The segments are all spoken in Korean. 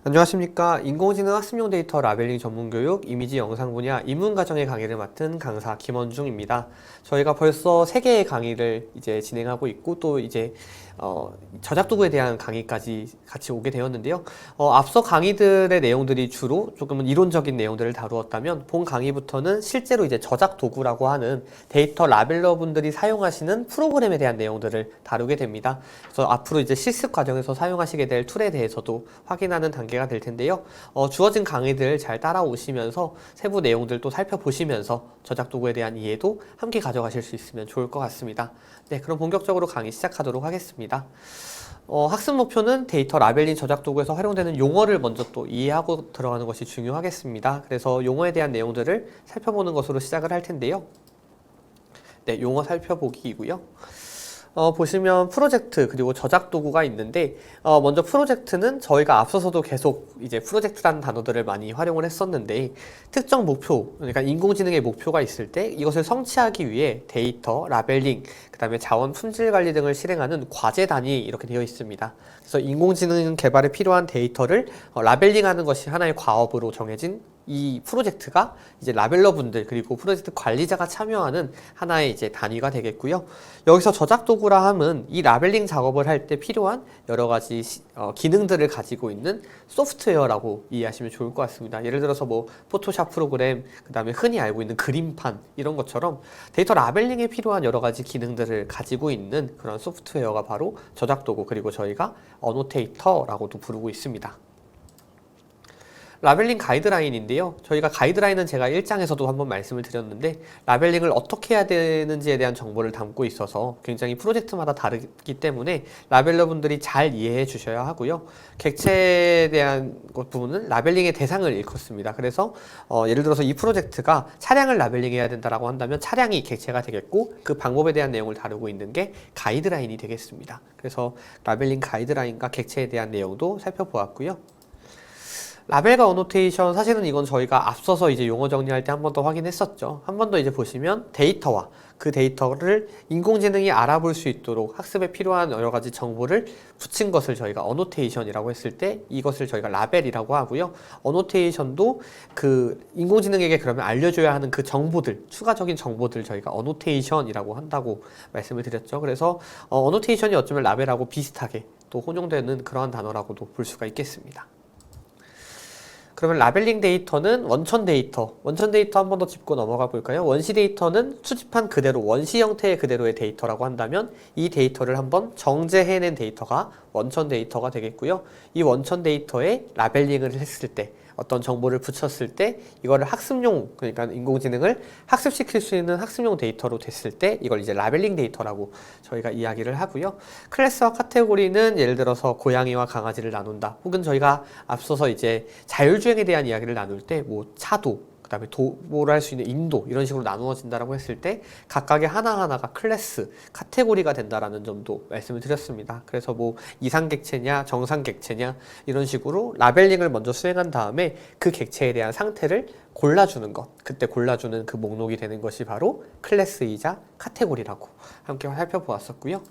안녕하십니까. 인공지능 학습용 데이터 라벨링 전문교육 이미지 영상 분야 입문과정의 강의를 맡은 강사 김원중입니다. 저희가 벌써 3개의 강의를 이제 진행하고 있고 또 이제 저작 도구에 대한 강의까지 같이 오게 되었는데요. 앞서 강의들의 내용들이 주로 조금은 이론적인 내용들을 다루었다면 본 강의부터는 실제로 이제 저작 도구라고 하는 데이터 라벨러 분들이 사용하시는 프로그램에 대한 내용들을 다루게 됩니다. 그래서 앞으로 이제 실습 과정에서 사용하시게 될 툴에 대해서도 확인하는 단계가 될 텐데요. 주어진 강의들 잘 따라오시면서 세부 내용들 또 살펴보시면서 저작 도구에 대한 이해도 함께 가져가실 수 있으면 좋을 것 같습니다. 네, 그럼 본격적으로 강의 시작하도록 하겠습니다. 학습 목표는 데이터 라벨링 저작 도구에서 활용되는 용어를 먼저 또 이해하고 들어가는 것이 중요하겠습니다. 그래서 용어에 대한 내용들을 살펴보는 것으로 시작을 할 텐데요. 네, 용어 살펴보기이고요. 보시면 프로젝트 그리고 저작 도구가 있는데 먼저 프로젝트는 저희가 앞서서도 계속 이제 프로젝트라는 단어들을 많이 활용을 했었는데 특정 목표, 그러니까 인공지능의 목표가 있을 때 이것을 성취하기 위해 데이터, 라벨링, 그 다음에 자원 품질 관리 등을 실행하는 과제 단위 이렇게 되어 있습니다. 그래서 인공지능 개발에 필요한 데이터를 라벨링하는 것이 하나의 과업으로 정해진 이 프로젝트가 이제 라벨러 분들 그리고 프로젝트 관리자가 참여하는 하나의 이제 단위가 되겠고요. 여기서 저작 도구라 함은 이 라벨링 작업을 할 때 필요한 여러 가지 기능들을 가지고 있는 소프트웨어라고 이해하시면 좋을 것 같습니다. 예를 들어서 뭐 포토샵 프로그램, 그 다음에 흔히 알고 있는 그림판 이런 것처럼 데이터 라벨링에 필요한 여러 가지 기능들을 가지고 있는 그런 소프트웨어가 바로 저작 도구 그리고 저희가 어노테이터라고도 부르고 있습니다. 라벨링 가이드라인인데요. 저희가 가이드라인은 제가 1장에서도 한번 말씀을 드렸는데 라벨링을 어떻게 해야 되는지에 대한 정보를 담고 있어서 굉장히 프로젝트마다 다르기 때문에 라벨러분들이 잘 이해해 주셔야 하고요. 객체에 대한 부분은 라벨링의 대상을 일컫습니다. 그래서 예를 들어서 이 프로젝트가 차량을 라벨링해야 된다라고 한다면 차량이 객체가 되겠고 그 방법에 대한 내용을 다루고 있는 게 가이드라인이 되겠습니다. 그래서 라벨링 가이드라인과 객체에 대한 내용도 살펴보았고요. 라벨과 어노테이션 사실은 이건 저희가 앞서서 이제 용어 정리할 때 한 번 더 확인했었죠. 한 번 더 이제 보시면 데이터와 그 데이터를 인공지능이 알아볼 수 있도록 학습에 필요한 여러 가지 정보를 붙인 것을 저희가 어노테이션이라고 했을 때 이것을 저희가 라벨이라고 하고요. 어노테이션도 그 인공지능에게 그러면 알려줘야 하는 그 정보들, 추가적인 정보들 저희가 어노테이션이라고 한다고 말씀을 드렸죠. 그래서 어노테이션이 어쩌면 라벨하고 비슷하게 또 혼용되는 그러한 단어라고도 볼 수가 있겠습니다. 그러면 라벨링 데이터는 원천 데이터 한 번 더 짚고 넘어가 볼까요? 원시 데이터는 수집한 그대로 원시 형태의 그대로의 데이터라고 한다면 이 데이터를 한번 정제해낸 데이터가 원천 데이터가 되겠고요. 이 원천 데이터에 라벨링을 했을 때 어떤 정보를 붙였을 때 이거를 학습용, 그러니까 인공지능을 학습시킬 수 있는 학습용 데이터로 됐을 때 이걸 이제 라벨링 데이터라고 저희가 이야기를 하고요. 클래스와 카테고리는 예를 들어서 고양이와 강아지를 나눈다. 혹은 저희가 앞서서 이제 자율주행에 대한 이야기를 나눌 때 뭐 차도, 그 다음에 도보를 할 수 있는 인도 이런 식으로 나누어진다라고 했을 때 각각의 하나하나가 클래스, 카테고리가 된다라는 점도 말씀을 드렸습니다. 그래서 뭐 이상객체냐 정상객체냐 이런 식으로 라벨링을 먼저 수행한 다음에 그 객체에 대한 상태를 골라주는 것, 그때 골라주는 그 목록이 되는 것이 바로 클래스이자 카테고리라고 함께 살펴보았었고요.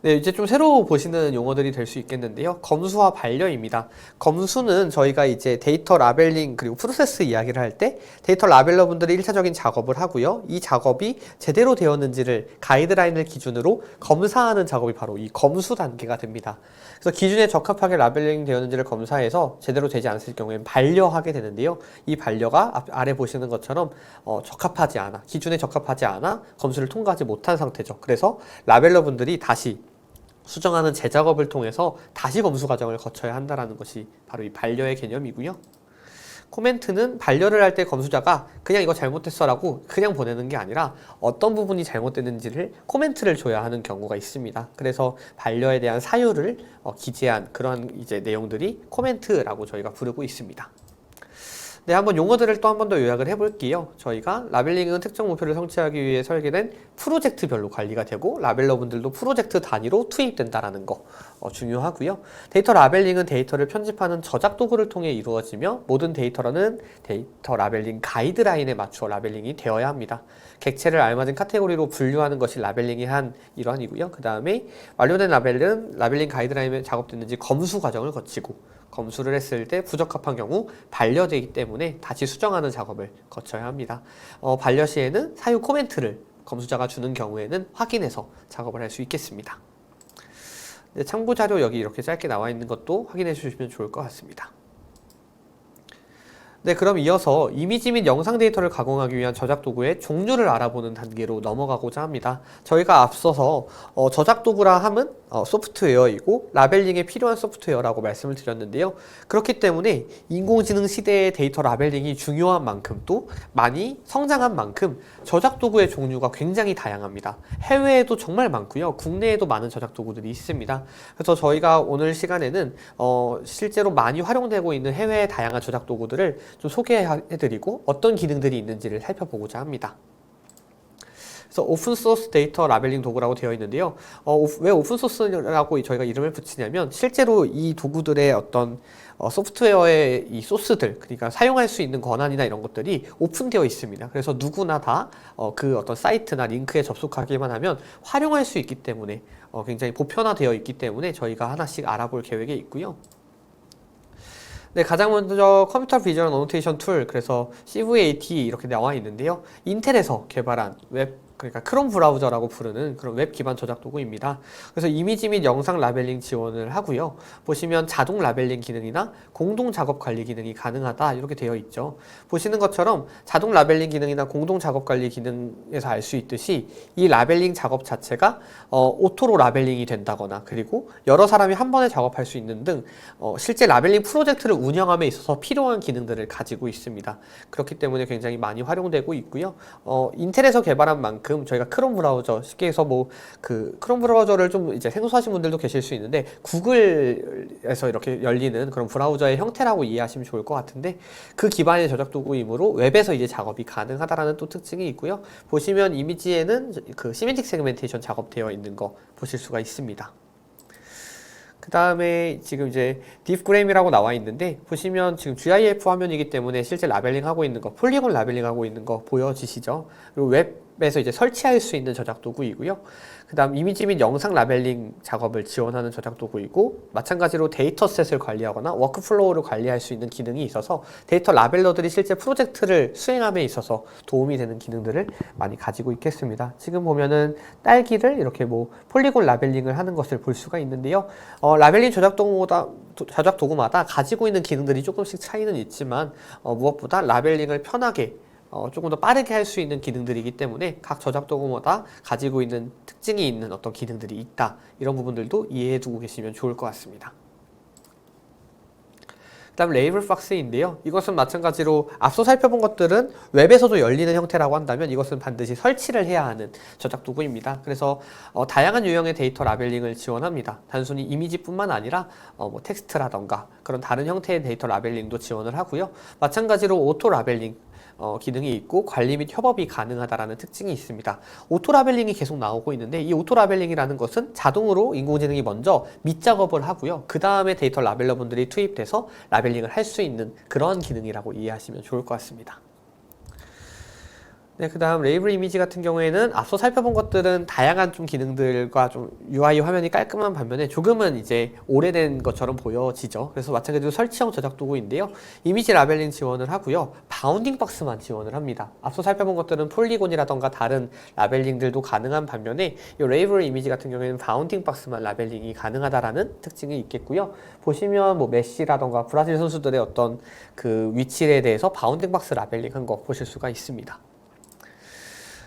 네, 이제 좀 새로 보시는 용어들이 될 수 있겠는데요. 검수와 반려입니다. 검수는 저희가 이제 데이터 라벨링 그리고 프로세스 이야기를 할 때 데이터 라벨러 분들이 1차적인 작업을 하고요. 이 작업이 제대로 되었는지를 가이드라인을 기준으로 검사하는 작업이 바로 이 검수 단계가 됩니다. 그래서 기준에 적합하게 라벨링 되었는지를 검사해서 제대로 되지 않았을 경우에는 반려하게 되는데요. 이 반려가 아래 보시는 것처럼 적합하지 않아, 기준에 적합하지 않아 검수를 통과하지 못한 상태죠. 그래서 라벨러 분들이 다시 수정하는 재작업을 통해서 다시 검수 과정을 거쳐야 한다는 것이 바로 이 반려의 개념이고요. 코멘트는 반려를 할 때 검수자가 그냥 이거 잘못했어 라고 그냥 보내는 게 아니라 어떤 부분이 잘못됐는지를 코멘트를 줘야 하는 경우가 있습니다. 그래서 반려에 대한 사유를 기재한 그런 이제 내용들이 코멘트라고 저희가 부르고 있습니다. 네, 한번 용어들을 또 한 번 더 요약을 해볼게요. 저희가 라벨링은 특정 목표를 성취하기 위해 설계된 프로젝트별로 관리가 되고 라벨러분들도 프로젝트 단위로 투입된다라는 거 중요하고요. 데이터 라벨링은 데이터를 편집하는 저작 도구를 통해 이루어지며 모든 데이터라는 데이터 라벨링 가이드라인에 맞추어 라벨링이 되어야 합니다. 객체를 알맞은 카테고리로 분류하는 것이 라벨링의 한 일환이고요. 그 다음에 완료된 라벨은 라벨링 가이드라인에 작업됐는지 검수 과정을 거치고 검수를 했을 때 부적합한 경우 반려되기 때문에 다시 수정하는 작업을 거쳐야 합니다. 반려 시에는 사유 코멘트를 검수자가 주는 경우에는 확인해서 작업을 할 수 있겠습니다. 네, 참고 자료 여기 이렇게 짧게 나와 있는 것도 확인해 주시면 좋을 것 같습니다. 네, 그럼 이어서 이미지 및 영상 데이터를 가공하기 위한 저작 도구의 종류를 알아보는 단계로 넘어가고자 합니다. 저희가 앞서서 저작 도구라 함은 소프트웨어이고 라벨링에 필요한 소프트웨어라고 말씀을 드렸는데요. 그렇기 때문에 인공지능 시대의 데이터 라벨링이 중요한 만큼 또 많이 성장한 만큼 저작 도구의 종류가 굉장히 다양합니다. 해외에도 정말 많고요. 국내에도 많은 저작 도구들이 있습니다. 그래서 저희가 오늘 시간에는 실제로 많이 활용되고 있는 해외의 다양한 저작 도구들을 좀 소개해드리고 어떤 기능들이 있는지를 살펴보고자 합니다. 그래서 오픈소스 데이터 라벨링 도구라고 되어 있는데요. 왜 오픈소스라고 저희가 이름을 붙이냐면 실제로 이 도구들의 어떤 소프트웨어의 이 소스들, 그러니까 사용할 수 있는 권한이나 이런 것들이 오픈되어 있습니다. 그래서 누구나 다 그 어떤 사이트나 링크에 접속하기만 하면 활용할 수 있기 때문에 굉장히 보편화되어 있기 때문에 저희가 하나씩 알아볼 계획에 있고요. 네, 가장 먼저 컴퓨터 비주얼 어노테이션 툴, 그래서 CVAT 이렇게 나와 있는데요. 인텔에서 개발한 그러니까 크롬 브라우저라고 부르는 그런 웹 기반 저작 도구입니다. 그래서 이미지 및 영상 라벨링 지원을 하고요. 보시면 자동 라벨링 기능이나 공동 작업 관리 기능이 가능하다 이렇게 되어 있죠. 보시는 것처럼 자동 라벨링 기능이나 공동 작업 관리 기능에서 알 수 있듯이 이 라벨링 작업 자체가 오토로 라벨링이 된다거나 그리고 여러 사람이 한 번에 작업할 수 있는 등 실제 라벨링 프로젝트를 운영함에 있어서 필요한 기능들을 가지고 있습니다. 그렇기 때문에 굉장히 많이 활용되고 있고요. 인텔에서 개발한 만큼 저희가 크롬 브라우저, 쉽게 해서 크롬 브라우저를 좀 이제 생소하신 분들도 계실 수 있는데 구글에서 이렇게 열리는 그런 브라우저의 형태라고 이해하시면 좋을 것 같은데 그 기반의 저작 도구이므로 웹에서 이제 작업이 가능하다라는 또 특징이 있고요. 보시면 이미지에는 그 시멘틱 세그멘테이션 작업되어 있는 거 보실 수가 있습니다. 그 다음에 지금 이제 딥그램이라고 나와 있는데 보시면 지금 GIF 화면이기 때문에 실제 라벨링 하고 있는 거, 폴리곤 라벨링 하고 있는 거 보여지시죠? 그리고 웹에서 이제 설치할 수 있는 저작 도구이고요. 그 다음 이미지 및 영상 라벨링 작업을 지원하는 저작 도구이고 마찬가지로 데이터셋을 관리하거나 워크플로우를 관리할 수 있는 기능이 있어서 데이터 라벨러들이 실제 프로젝트를 수행함에 있어서 도움이 되는 기능들을 많이 가지고 있겠습니다. 지금 보면은 딸기를 이렇게 폴리곤 라벨링을 하는 것을 볼 수가 있는데요. 라벨링 저작 도구마다 가지고 있는 기능들이 조금씩 차이는 있지만 무엇보다 라벨링을 편하게 조금 더 빠르게 할 수 있는 기능들이기 때문에 각 저작 도구마다 가지고 있는 특징이 있는 어떤 기능들이 있다. 이런 부분들도 이해해 두고 계시면 좋을 것 같습니다. 그 다음 레이블 박스인데요. 이것은 마찬가지로 앞서 살펴본 것들은 웹에서도 열리는 형태라고 한다면 이것은 반드시 설치를 해야 하는 저작 도구입니다. 그래서 다양한 유형의 데이터 라벨링을 지원합니다. 단순히 이미지뿐만 아니라 텍스트라던가 그런 다른 형태의 데이터 라벨링도 지원을 하고요. 마찬가지로 오토 라벨링 기능이 있고 관리 및 협업이 가능하다라는 특징이 있습니다. 오토 라벨링이 계속 나오고 있는데 이 오토 라벨링이라는 것은 자동으로 인공지능이 먼저 밑작업을 하고요. 그 다음에 데이터 라벨러분들이 투입돼서 라벨링을 할 수 있는 그런 기능이라고 이해하시면 좋을 것 같습니다. 네, 그 다음 레이블 이미지 같은 경우에는 앞서 살펴본 것들은 다양한 좀 기능들과 좀 UI 화면이 깔끔한 반면에 조금은 이제 오래된 것처럼 보여지죠. 그래서 마찬가지로 설치형 저작 도구인데요. 이미지 라벨링 지원을 하고요. 바운딩 박스만 지원을 합니다. 앞서 살펴본 것들은 폴리곤이라던가 다른 라벨링들도 가능한 반면에 이 레이블 이미지 같은 경우에는 바운딩 박스만 라벨링이 가능하다라는 특징이 있겠고요. 보시면 메시라던가 브라질 선수들의 어떤 그 위치에 대해서 바운딩 박스 라벨링 한 거 보실 수가 있습니다.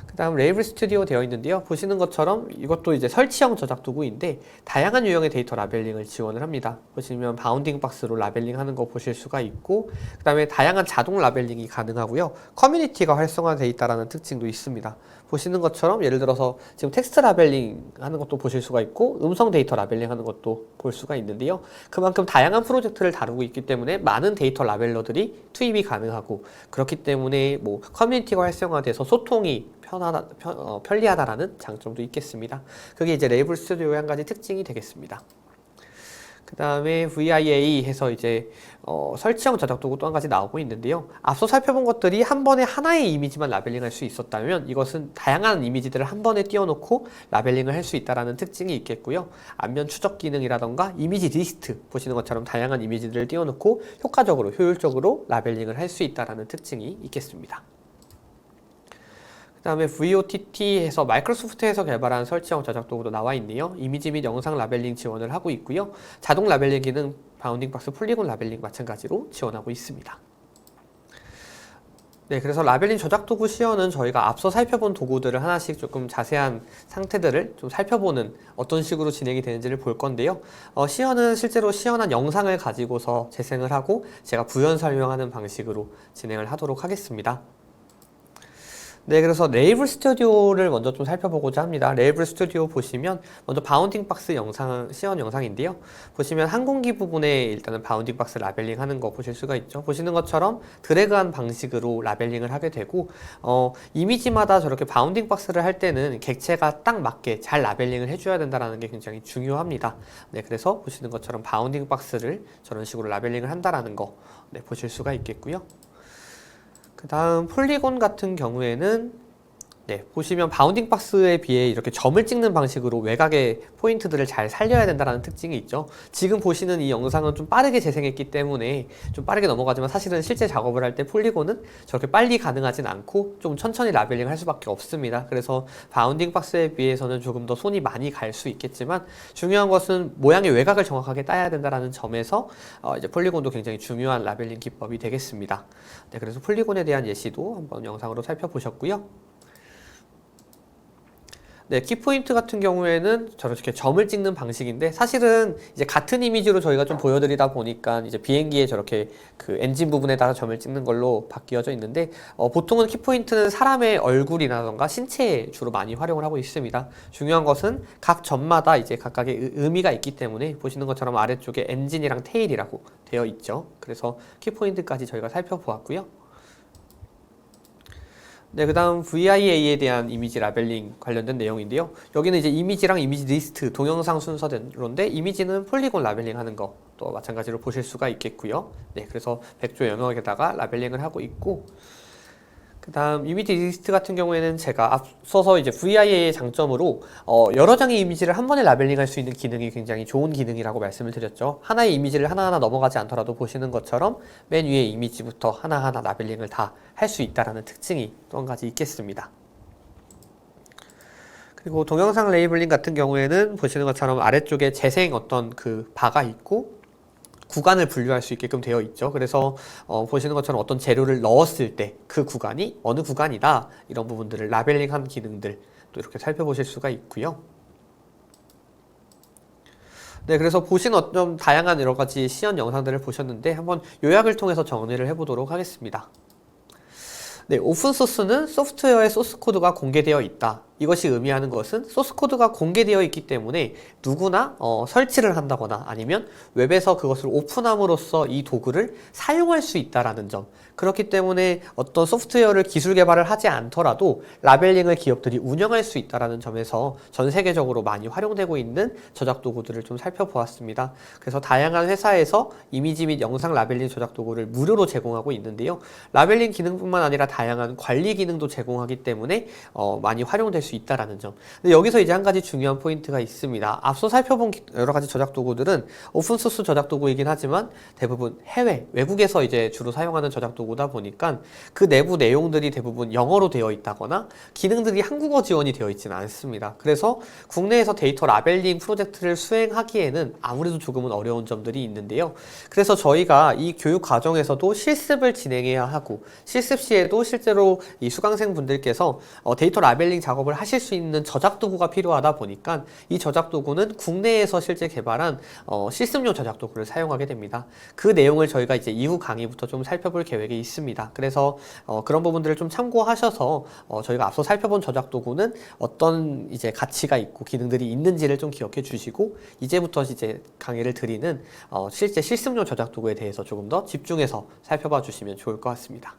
그다음 레이블 스튜디오 되어 있는데요. 보시는 것처럼 이것도 이제 설치형 저작 도구인데 다양한 유형의 데이터 라벨링을 지원을 합니다. 보시면 바운딩 박스로 라벨링 하는 거 보실 수가 있고, 그다음에 다양한 자동 라벨링이 가능하고요. 커뮤니티가 활성화되어 있다는 특징도 있습니다. 보시는 것처럼 예를 들어서 지금 텍스트 라벨링 하는 것도 보실 수가 있고 음성 데이터 라벨링 하는 것도 볼 수가 있는데요. 그만큼 다양한 프로젝트를 다루고 있기 때문에 많은 데이터 라벨러들이 투입이 가능하고, 그렇기 때문에 뭐 커뮤니티가 활성화돼서 소통이 편리하다라는 장점도 있겠습니다. 그게 이제 레이블 스튜디오의 한 가지 특징이 되겠습니다. 그 다음에 VIA 해서 이제 설치형 저작 도구 또 한 가지 나오고 있는데요. 앞서 살펴본 것들이 한 번에 하나의 이미지만 라벨링할 수 있었다면 이것은 다양한 이미지들을 한 번에 띄워놓고 라벨링을 할 수 있다는 특징이 있겠고요. 안면 추적 기능이라던가 이미지 리스트 보시는 것처럼 다양한 이미지들을 띄워놓고 효과적으로 효율적으로 라벨링을 할 수 있다는 특징이 있겠습니다. 그 다음에 VOTT 해서 마이크로소프트에서 개발한 설치형 저작 도구도 나와 있네요. 이미지 및 영상 라벨링 지원을 하고 있고요. 자동 라벨링 기능 바운딩 박스 폴리곤 라벨링 마찬가지로 지원하고 있습니다. 네, 그래서 라벨링 저작 도구 시연은 저희가 앞서 살펴본 도구들을 하나씩 조금 자세한 상태들을 좀 살펴보는 어떤 식으로 진행이 되는지를 볼 건데요. 시연은 실제로 시연한 영상을 가지고서 재생을 하고 제가 부연 설명하는 방식으로 진행을 하도록 하겠습니다. 네, 그래서 레이블 스튜디오를 먼저 좀 살펴보고자 합니다. 레이블 스튜디오 보시면 먼저 바운딩 박스 영상, 시연 영상인데요. 보시면 항공기 부분에 일단은 바운딩 박스 라벨링 하는 거 보실 수가 있죠. 보시는 것처럼 드래그한 방식으로 라벨링을 하게 되고, 이미지마다 저렇게 바운딩 박스를 할 때는 객체가 딱 맞게 잘 라벨링을 해줘야 된다는 게 굉장히 중요합니다. 네, 그래서 보시는 것처럼 바운딩 박스를 저런 식으로 라벨링을 한다는 거 네, 보실 수가 있겠고요. 그 다음 폴리곤 같은 경우에는 네, 보시면 바운딩 박스에 비해 이렇게 점을 찍는 방식으로 외곽의 포인트들을 잘 살려야 된다는 특징이 있죠. 지금 보시는 이 영상은 좀 빠르게 재생했기 때문에 좀 빠르게 넘어가지만 사실은 실제 작업을 할 때 폴리곤은 저렇게 빨리 가능하진 않고 좀 천천히 라벨링 할 수밖에 없습니다. 그래서 바운딩 박스에 비해서는 조금 더 손이 많이 갈 수 있겠지만 중요한 것은 모양의 외곽을 정확하게 따야 된다는 점에서 이제 폴리곤도 굉장히 중요한 라벨링 기법이 되겠습니다. 네, 그래서 폴리곤에 대한 예시도 한번 영상으로 살펴보셨고요. 네, 키포인트 같은 경우에는 저렇게 점을 찍는 방식인데 사실은 이제 같은 이미지로 저희가 좀 보여드리다 보니까 이제 비행기에 저렇게 그 엔진 부분에다가 점을 찍는 걸로 바뀌어져 있는데 보통은 키포인트는 사람의 얼굴이라던가 신체에 주로 많이 활용을 하고 있습니다. 중요한 것은 각 점마다 이제 각각의 의미가 있기 때문에 보시는 것처럼 아래쪽에 엔진이랑 테일이라고 되어 있죠. 그래서 키포인트까지 저희가 살펴보았고요. 네, 그 다음 VIA에 대한 이미지 라벨링 관련된 내용인데요. 여기는 이제 이미지랑 이미지 리스트, 동영상 순서대로인데 이미지는 폴리곤 라벨링 하는 거 또 마찬가지로 보실 수가 있겠고요. 네, 그래서 백조 영역에다가 라벨링을 하고 있고, 그 다음 이미지 리스트 같은 경우에는 제가 앞서서 이제 VIA의 장점으로 여러 장의 이미지를 한 번에 라벨링 할 수 있는 기능이 굉장히 좋은 기능이라고 말씀을 드렸죠. 하나의 이미지를 하나하나 넘어가지 않더라도 보시는 것처럼 맨 위에 이미지부터 하나하나 라벨링을 다 할 수 있다는 특징이 또 한 가지 있겠습니다. 그리고 동영상 레이블링 같은 경우에는 보시는 것처럼 아래쪽에 재생 어떤 그 바가 있고 구간을 분류할 수 있게끔 되어 있죠. 그래서 보시는 것처럼 어떤 재료를 넣었을 때 그 구간이 어느 구간이다, 이런 부분들을 라벨링한 기능들 또 이렇게 살펴보실 수가 있고요. 네, 그래서 보신 어떤 다양한 여러 가지 시연 영상들을 보셨는데 한번 요약을 통해서 정리를 해보도록 하겠습니다. 네, 오픈소스는 소프트웨어의 소스코드가 공개되어 있다. 이것이 의미하는 것은 소스코드가 공개되어 있기 때문에 누구나 설치를 한다거나 아니면 웹에서 그것을 오픈함으로써 이 도구를 사용할 수 있다라는 점. 그렇기 때문에 어떤 소프트웨어를 기술 개발을 하지 않더라도 라벨링을 기업들이 운영할 수 있다라는 점에서 전 세계적으로 많이 활용되고 있는 저작 도구들을 좀 살펴보았습니다. 그래서 다양한 회사에서 이미지 및 영상 라벨링 저작 도구를 무료로 제공하고 있는데요. 라벨링 기능뿐만 아니라 다양한 관리 기능도 제공하기 때문에 많이 활용될 수 수 있다라는 점. 근데 여기서 이제 한 가지 중요한 포인트가 있습니다. 앞서 살펴본 여러 가지 저작 도구들은 오픈소스 저작 도구이긴 하지만 대부분 해외, 외국에서 이제 주로 사용하는 저작 도구다 보니까 그 내부 내용들이 대부분 영어로 되어 있다거나 기능들이 한국어 지원이 되어 있지는 않습니다. 그래서 국내에서 데이터 라벨링 프로젝트를 수행하기에는 아무래도 조금은 어려운 점들이 있는데요. 그래서 저희가 이 교육 과정에서도 실습을 진행해야 하고 실습 시에도 실제로 이 수강생 분들께서 데이터 라벨링 작업을 하실 수 있는 저작 도구가 필요하다 보니까 이 저작 도구는 국내에서 실제 개발한 실습용 저작 도구를 사용하게 됩니다. 그 내용을 저희가 이제 이후 강의부터 좀 살펴볼 계획이 있습니다. 그래서 그런 부분들을 좀 참고하셔서 저희가 앞서 살펴본 저작 도구는 어떤 이제 가치가 있고 기능들이 있는지를 좀 기억해 주시고 이제부터 이제 강의를 드리는 실제 실습용 저작 도구에 대해서 조금 더 집중해서 살펴봐 주시면 좋을 것 같습니다.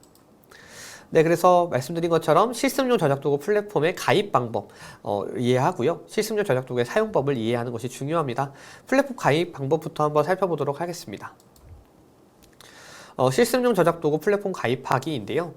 네, 그래서 말씀드린 것처럼 실습용 저작도구 플랫폼의 가입 방법 이해하고요. 실습용 저작도구의 사용법을 이해하는 것이 중요합니다. 플랫폼 가입 방법부터 한번 살펴보도록 하겠습니다. 실습용 저작도구 플랫폼 가입하기인데요.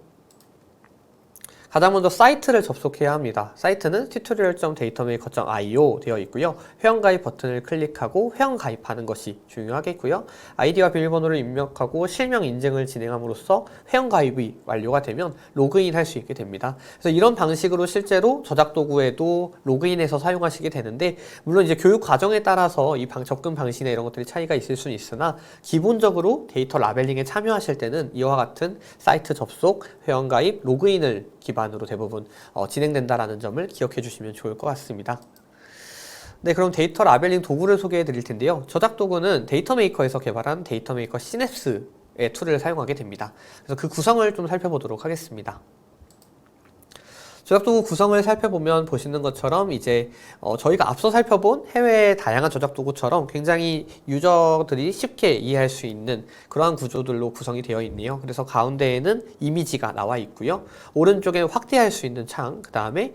가장 먼저 사이트를 접속해야 합니다. 사이트는 tutorial.datamaker.io 되어 있고요. 회원가입 버튼을 클릭하고 회원가입하는 것이 중요하겠고요. 아이디와 비밀번호를 입력하고 실명 인증을 진행함으로써 회원가입이 완료가 되면 로그인 할 수 있게 됩니다. 그래서 이런 방식으로 실제로 저작도구에도 로그인해서 사용하시게 되는데 물론 이제 교육 과정에 따라서 이 접근 방식이나 이런 것들이 차이가 있을 수는 있으나 기본적으로 데이터 라벨링에 참여하실 때는 이와 같은 사이트 접속, 회원가입, 로그인을 기반으로 대부분 진행된다라는 점을 기억해 주시면 좋을 것 같습니다. 네, 그럼 데이터 라벨링 도구를 소개해 드릴 텐데요. 저작 도구는 데이터 메이커에서 개발한 데이터 메이커 시냅스의 툴을 사용하게 됩니다. 그래서 그 구성을 좀 살펴보도록 하겠습니다. 저작도구 구성을 살펴보면 보시는 것처럼 이제 저희가 앞서 살펴본 해외의 다양한 저작도구처럼 굉장히 유저들이 쉽게 이해할 수 있는 그러한 구조들로 구성이 되어 있네요. 그래서 가운데에는 이미지가 나와 있고요. 오른쪽에 확대할 수 있는 창, 그 다음에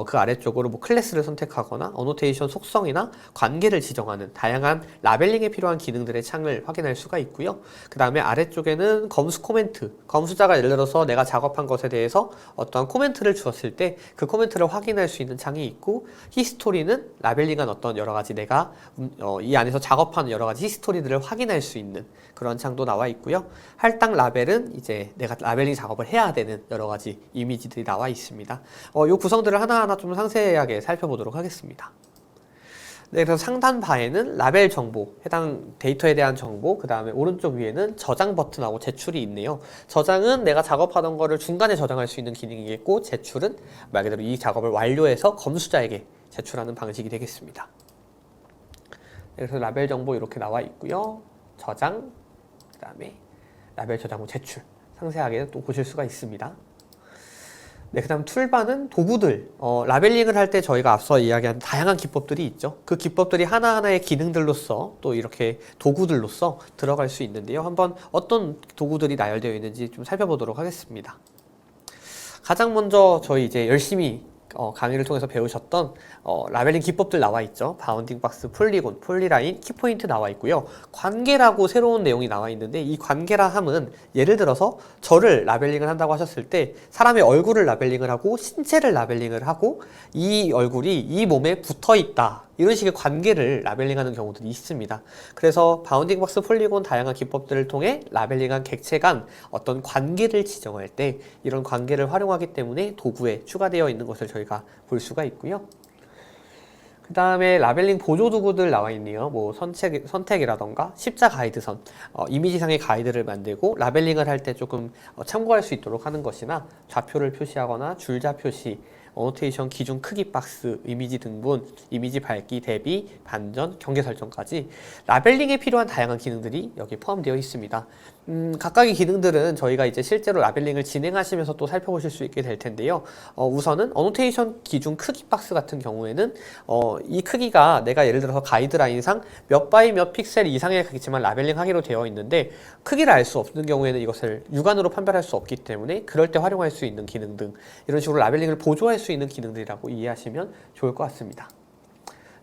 그 아래쪽으로 뭐 클래스를 선택하거나 어노테이션 속성이나 관계를 지정하는 다양한 라벨링에 필요한 기능들의 창을 확인할 수가 있고요. 그 다음에 아래쪽에는 검수 코멘트, 검수자가 예를 들어서 내가 작업한 것에 대해서 어떠한 코멘트를 주었을 때 그 코멘트를 확인할 수 있는 창이 있고, 히스토리는 라벨링한 어떤 여러 가지 내가 이 안에서 작업한 여러 가지 히스토리들을 확인할 수 있는 그런 창도 나와 있고요. 할당 라벨은 이제 내가 라벨링 작업을 해야 되는 여러 가지 이미지들이 나와 있습니다. 이 구성들을 하나하나 좀 상세하게 살펴보도록 하겠습니다. 네, 그래서 상단 바에는 라벨 정보, 해당 데이터에 대한 정보, 그 다음에 오른쪽 위에는 저장 버튼하고 제출이 있네요. 저장은 내가 작업하던 거를 중간에 저장할 수 있는 기능이겠고, 제출은 말 그대로 이 작업을 완료해서 검수자에게 제출하는 방식이 되겠습니다. 네, 그래서 라벨 정보 이렇게 나와 있고요. 저장, 그 다음에 라벨 저장 후 제출, 상세하게 또 보실 수가 있습니다. 네, 그 다음 툴바는 도구들, 라벨링을 할 때 저희가 앞서 이야기한 다양한 기법들이 있죠. 그 기법들이 하나하나의 기능들로서 또 이렇게 도구들로서 들어갈 수 있는데요. 한번 어떤 도구들이 나열되어 있는지 좀 살펴보도록 하겠습니다. 가장 먼저 저희 이제 열심히 강의를 통해서 배우셨던 라벨링 기법들 나와 있죠. 바운딩 박스, 폴리곤, 폴리라인, 키포인트 나와 있고요. 관계라고 새로운 내용이 나와 있는데 이 관계라 함은 예를 들어서 저를 라벨링을 한다고 하셨을 때 사람의 얼굴을 라벨링을 하고 신체를 라벨링을 하고 이 얼굴이 이 몸에 붙어 있다. 이런 식의 관계를 라벨링하는 경우들이 있습니다. 그래서 바운딩 박스, 폴리곤 다양한 기법들을 통해 라벨링한 객체 간 어떤 관계를 지정할 때 이런 관계를 활용하기 때문에 도구에 추가되어 있는 것을 저희가 볼 수가 있고요. 그 다음에 라벨링 보조 도구들 나와 있네요. 뭐 선택이라던가 십자 가이드선, 이미지상의 가이드를 만들고 라벨링을 할 때 조금 참고할 수 있도록 하는 것이나 좌표를 표시하거나 줄자 표시, 어노테이션 기준 크기 박스, 이미지 등분, 이미지 밝기, 대비, 반전, 경계 설정까지 라벨링에 필요한 다양한 기능들이 여기 포함되어 있습니다. 각각의 기능들은 저희가 이제 실제로 라벨링을 진행하시면서 또 살펴보실 수 있게 될 텐데요. 우선은 어노테이션 기준 크기 박스 같은 경우에는 이 크기가 내가 예를 들어서 가이드라인상 몇 바이 몇 픽셀 이상의 크기지만 라벨링 하기로 되어 있는데 크기를 알 수 없는 경우에는 이것을 육안으로 판별할 수 없기 때문에 그럴 때 활용할 수 있는 기능 등 이런 식으로 라벨링을 보조할 수 있는 기능들이라고 이해하시면 좋을 것 같습니다.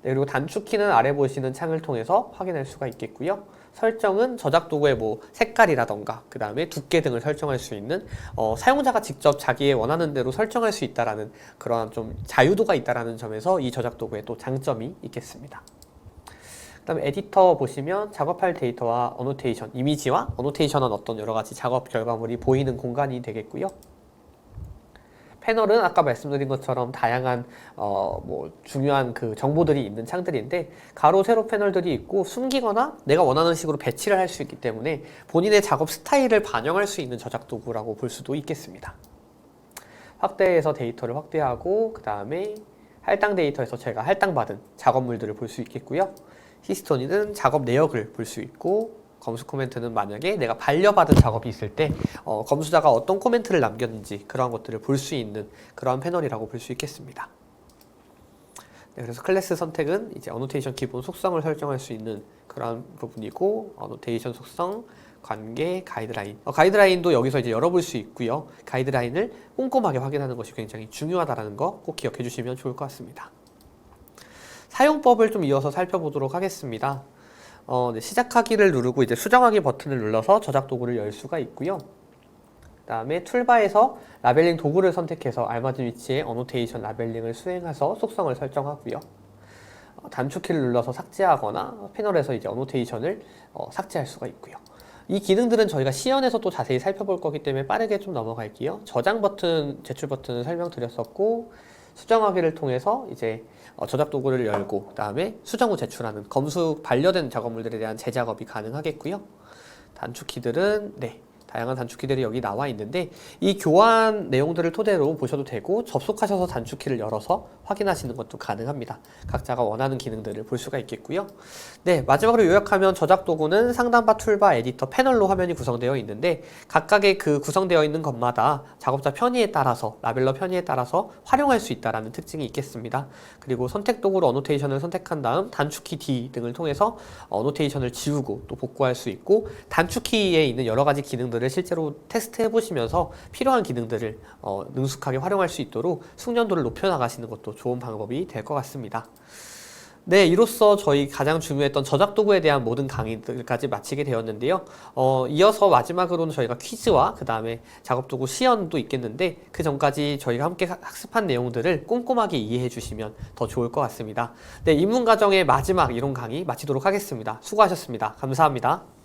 네, 그리고 단축키는 아래 보시는 창을 통해서 확인할 수가 있겠고요. 설정은 저작 도구의 뭐 색깔이라던가 그 다음에 두께 등을 설정할 수 있는 사용자가 직접 자기의 원하는 대로 설정할 수 있다라는 그러한 좀 자유도가 있다라는 점에서 이 저작 도구의 또 장점이 있겠습니다. 그다음에 에디터 보시면 작업할 데이터와 어노테이션, 이미지와 어노테이션은 어떤 여러 가지 작업 결과물이 보이는 공간이 되겠고요. 패널은 아까 말씀드린 것처럼 다양한 뭐 중요한 그 정보들이 있는 창들인데 가로 세로 패널들이 있고 숨기거나 내가 원하는 식으로 배치를 할 수 있기 때문에 본인의 작업 스타일을 반영할 수 있는 저작 도구라고 볼 수도 있겠습니다. 확대해서 데이터를 확대하고 그 다음에 할당 데이터에서 제가 할당받은 작업물들을 볼 수 있겠고요. 히스토니는 작업 내역을 볼 수 있고 검수 코멘트는 만약에 내가 반려받은 작업이 있을 때 검수자가 어떤 코멘트를 남겼는지 그러한 것들을 볼 수 있는 그러한 패널이라고 볼 수 있겠습니다. 네, 그래서 클래스 선택은 이제 어노테이션 기본 속성을 설정할 수 있는 그러한 부분이고 어노테이션 속성, 관계, 가이드라인. 가이드라인도 여기서 이제 열어볼 수 있고요. 가이드라인을 꼼꼼하게 확인하는 것이 굉장히 중요하다는 거 꼭 기억해 주시면 좋을 것 같습니다. 사용법을 좀 이어서 살펴보도록 하겠습니다. 네, 시작하기를 누르고 이제 수정하기 버튼을 눌러서 저작 도구를 열 수가 있고요. 그 다음에 툴바에서 라벨링 도구를 선택해서 알맞은 위치에 어노테이션 라벨링을 수행해서 속성을 설정하고요. 단축키를 눌러서 삭제하거나 패널에서 이제 어노테이션을 삭제할 수가 있고요. 이 기능들은 저희가 시연에서 또 자세히 살펴볼 거기 때문에 빠르게 좀 넘어갈게요. 저장 버튼, 제출 버튼은 설명드렸었고 수정하기를 통해서 이제 저작 도구를 열고 그 다음에 수정 후 제출하는 검수 반려된 작업물들에 대한 재작업이 가능하겠고요. 단축키들은 다양한 단축키들이 여기 나와 있는데 이 교환 내용들을 토대로 보셔도 되고 접속하셔서 단축키를 열어서 확인하시는 것도 가능합니다. 각자가 원하는 기능들을 볼 수가 있겠고요. 네, 마지막으로 요약하면 저작 도구는 상단바, 툴바, 에디터, 패널로 화면이 구성되어 있는데 각각의 그 구성되어 있는 것마다 작업자 편의에 따라서 라벨러 편의에 따라서 활용할 수 있다는 특징이 있겠습니다. 그리고 선택 도구로 어노테이션을 선택한 다음 단축키 D 등을 통해서 어노테이션을 지우고 또 복구할 수 있고 단축키에 있는 여러 가지 기능들 을 실제로 테스트해 보시면서 필요한 기능들을 능숙하게 활용할 수 있도록 숙련도를 높여 나가시는 것도 좋은 방법이 될 것 같습니다. 네, 이로써 저희 가장 중요했던 저작 도구에 대한 모든 강의들까지 마치게 되었는데요. 이어서 마지막으로는 저희가 퀴즈와 그 다음에 작업 도구 시연도 있겠는데 그 전까지 저희가 함께 학습한 내용들을 꼼꼼하게 이해해 주시면 더 좋을 것 같습니다. 네, 입문과정의 마지막 이론 강의 마치도록 하겠습니다. 수고하셨습니다. 감사합니다.